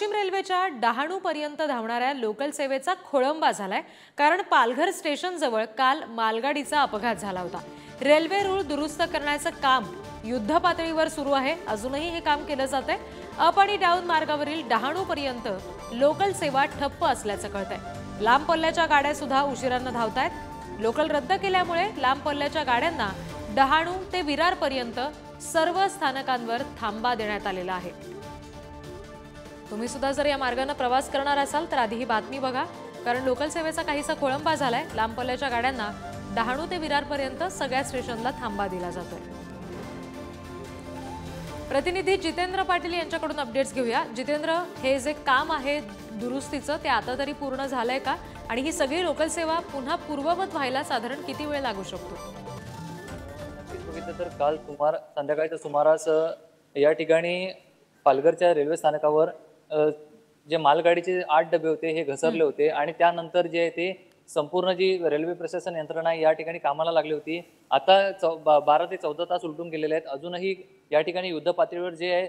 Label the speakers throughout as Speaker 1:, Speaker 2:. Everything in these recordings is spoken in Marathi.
Speaker 1: पश्चिम रेल्वेच्या डहाणू पर्यंत धावणाऱ्या लोकल सेवेचा खोळंबा झालाय। कारण पालघर स्टेशन जवळ काल मालगाडीचा अपघात झाला होता। रेल्वे रूळ दुरुस्त करण्याचं काम युद्ध पातळीवर सुरू आहे। अजूनही हे काम केलं जातंय। अप आणि डाऊन मार्गावरील डहाणू पर्यंत लोकल सेवा ठप्प असल्याचं कळतंय। लांब पल्ल्याच्या गाड्या सुद्धा उशिराने धावतायत। लोकल रद्द केल्यामुळे लांब पल्ल्याच्या गाड्यांना डहाणू ते विरार पर्यंत सर्व स्थानकांवर थांबा देण्यात आलेला आहे। तुम्ही सुद्धा जर या मार्गाने प्रवास करणार असाल तर आधी ही बातमी बघा, कारण लोकल सेवेचा काहीसा खोळंबा झालाय। लांब पल्ल्याच्या गाड्यांना डहाणू ते विरार पर्यंत सगळ्या स्टेशनला थांबा दिला जातोय। प्रतिनिधी जितेंद्र पाटील यांच्याकडून अपडेट्स घेऊया। जितेंद्र, हे जे काम आहे दुरुस्तीचं ते आता तरी पूर्ण झालंय का, आणि ही सगळी लोकल सेवा पुन्हा पूर्ववत व्हायला साधारण किती वेळ लागू शकतो?
Speaker 2: तर काल संध्याकाळच्या सुमारास या ठिकाणी पालघरच्या रेल्वे स्थानकावर जे मालगाडीचे 8 डबे होते हे घसरले होते, आणि त्यानंतर जे आहे ते संपूर्ण जी रेल्वे प्रशासन यंत्रणा या ठिकाणी कामाला लागली होती। आता 12 ते 14 तास उलटून गेलेले आहेत। अजूनही या ठिकाणी युद्ध पातळीवर जे आहे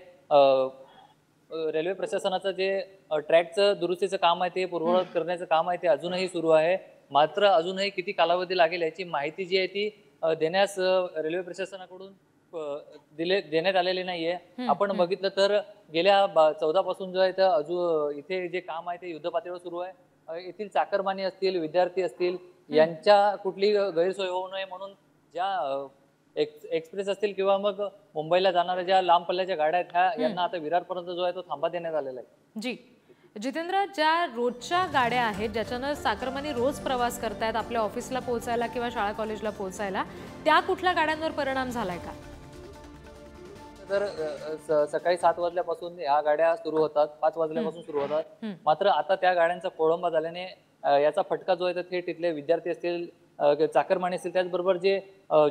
Speaker 2: रेल्वे प्रशासनाचं जे ट्रॅकचं दुरुस्तीचं काम आहे ते पूर्ववत करण्याचं काम आहे ते अजूनही सुरू आहे। मात्र अजूनही किती कालावधी लागेल याची माहिती जी आहे ती देण्यास रेल्वे प्रशासनाकडून देण्यात आलेली नाहीये। आपण बघितलं तर गेल्या 14 पासून जो आहे तर अजून इथे जे काम आहे ते युद्ध पातळीवर सुरू आहे। येथील चाकरमानी असतील, विद्यार्थी असतील, यांच्या कुठली गैरसोय होऊ नये म्हणून ज्या एक्सप्रेस असतील किंवा मग मुंबईला जाणाऱ्या ज्या लांब पल्ल्याच्या गाड्या आहेत यांना आता विरारपर्यंत जो आहे तो थांबा देण्यात आलेला आहे।
Speaker 1: जी जितेंद्र, ज्या रोजच्या गाड्या आहेत ज्याच्यानं चाकरमानी रोज प्रवास करतायत आपल्या ऑफिसला पोहोचायला किंवा शाळा कॉलेजला पोहोचायला, त्या कुठल्या गाड्यांवर परिणाम झालाय का?
Speaker 2: तर सकाळी 7 वाजल्यापासून ह्या गाड्या सुरू होतात, 5 वाजल्यापासून सुरू होतात। मात्र आता त्या गाड्यांचा खोळंबा झाल्याने याचा फटका जो आहे तो थेट तिथले विद्यार्थी असतील, चाकरमानी असतील, त्याचबरोबर जे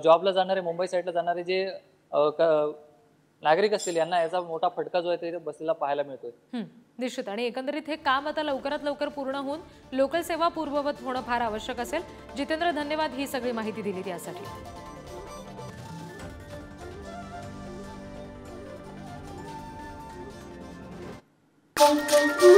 Speaker 2: जॉबला जाणारे, मुंबई साईडला जाणारे जे नागरिक असतील यांना याचा मोठा फटका जो आहे तो बसलेला पाहायला मिळतोय।
Speaker 1: निश्चित, आणि एकंदरीत हे काम आता लवकरात लवकर पूर्ण होऊन लोकल सेवा पूर्ववत होणं फार आवश्यक असेल। जितेंद्र, धन्यवाद ही सगळी माहिती दिली त्यासाठी।
Speaker 3: Thank you.